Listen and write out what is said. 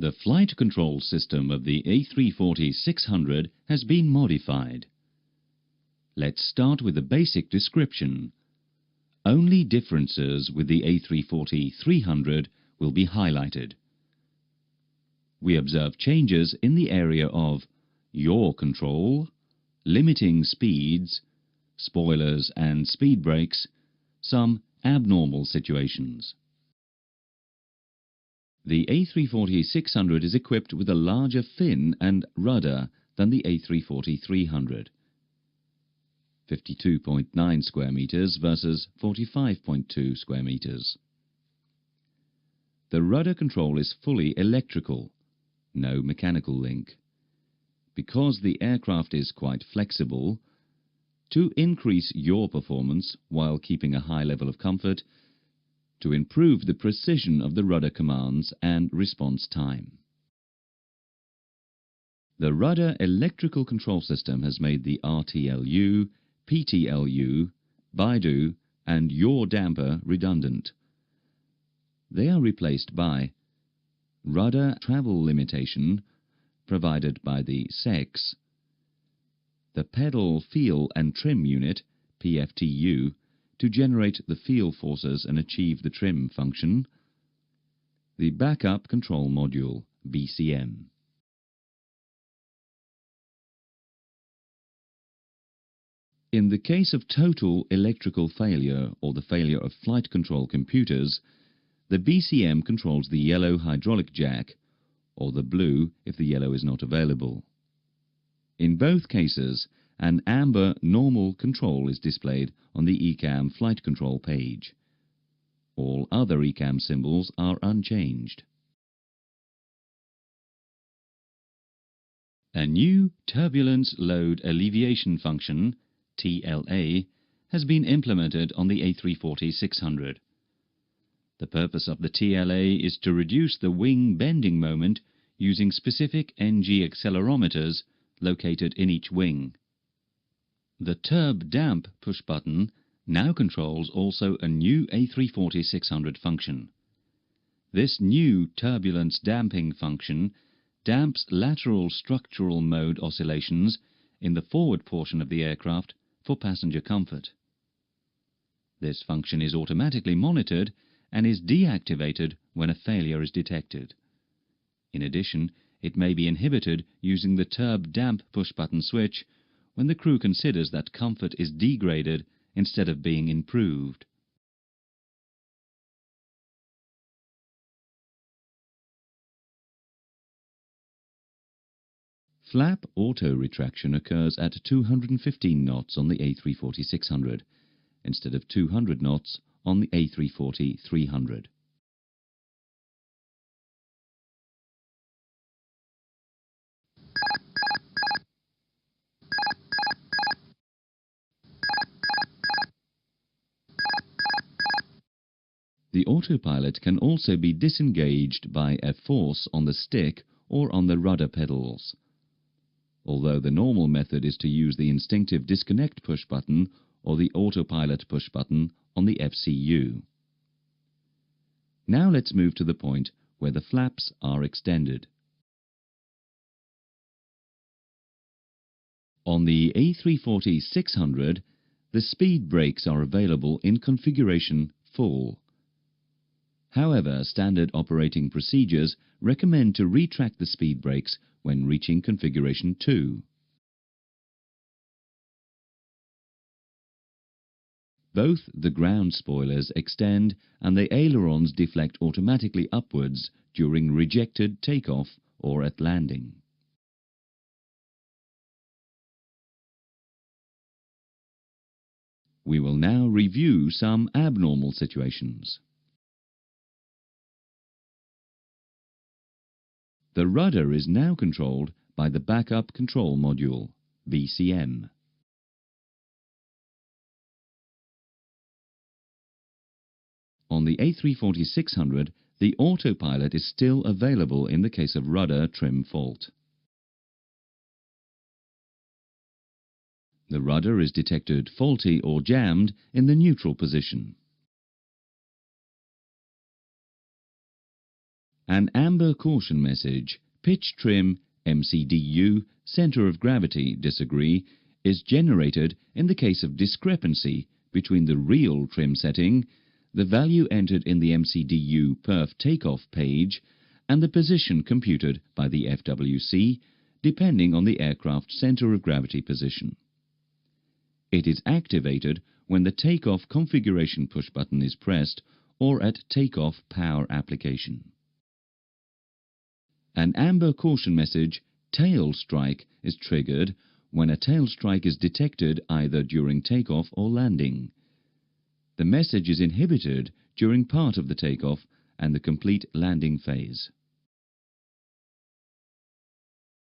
The flight control system of the A340-600 has been modified. Let's start with the basic description. Only differences with the A340-300 will be highlighted. We observe changes in the area of yaw control, limiting speeds, spoilers and speed brakes, some abnormal situations. The A340-600 is equipped with a larger fin and rudder than the A340-300. 52.9 square meters versus 45.2 square meters. The rudder control is fully electrical, no mechanical link. Because the aircraft is quite flexible, to increase yaw performance while keeping a high level of comfort, to improve the precision of the rudder commands and response time. The rudder electrical control system has made the RTLU, PTLU, BIDU and yaw damper redundant. They are replaced by rudder travel limitation provided by the SEX, the pedal feel and trim unit, PFTU, to generate the feel forces and achieve the trim function, the backup control module, BCM. In the case of total electrical failure or the failure of flight control computers, the BCM controls the yellow hydraulic jack, or the blue if the yellow is not available. In both cases, an amber normal control is displayed on the ECAM flight control page. All other ECAM symbols are unchanged. A new Turbulence Load Alleviation function, TLA, has been implemented on the A340-600. The purpose of the TLA is to reduce the wing bending moment using specific NG accelerometers located in each wing. The Turb Damp push button now controls also a new A340-600 function. This new turbulence damping function damps lateral structural mode oscillations in the forward portion of the aircraft for passenger comfort. This function is automatically monitored and is deactivated when a failure is detected. In addition, it may be inhibited using the Turb Damp push-button switch when the crew considers that comfort is degraded instead of being improved. Flap auto-retraction occurs at 215 knots on the A340-600 instead of 200 knots on the A340-300. The autopilot can also be disengaged by a force on the stick or on the rudder pedals, although the normal method is to use the instinctive disconnect push button or the autopilot push button on the FCU. Now let's move to the point where the flaps are extended. On the A340-600, the speed brakes are available in configuration full. However, standard operating procedures recommend to retract the speed brakes when reaching configuration 2. Both the ground spoilers extend and the ailerons deflect automatically upwards during rejected takeoff or at landing. We will now review some abnormal situations. The rudder is now controlled by the backup control module, BCM. On the A340-600, the autopilot is still available in the case of rudder trim fault. The rudder is detected faulty or jammed in the neutral position. An amber caution message, pitch trim, MCDU, center of gravity disagree, is generated in the case of discrepancy between the real trim setting, the value entered in the MCDU perf takeoff page, and the position computed by the FWC, depending on the aircraft center of gravity position. It is activated when the takeoff configuration push button is pressed or at takeoff power application. An amber caution message, tail strike, is triggered when a tail strike is detected either during takeoff or landing. The message is inhibited during part of the takeoff and the complete landing phase.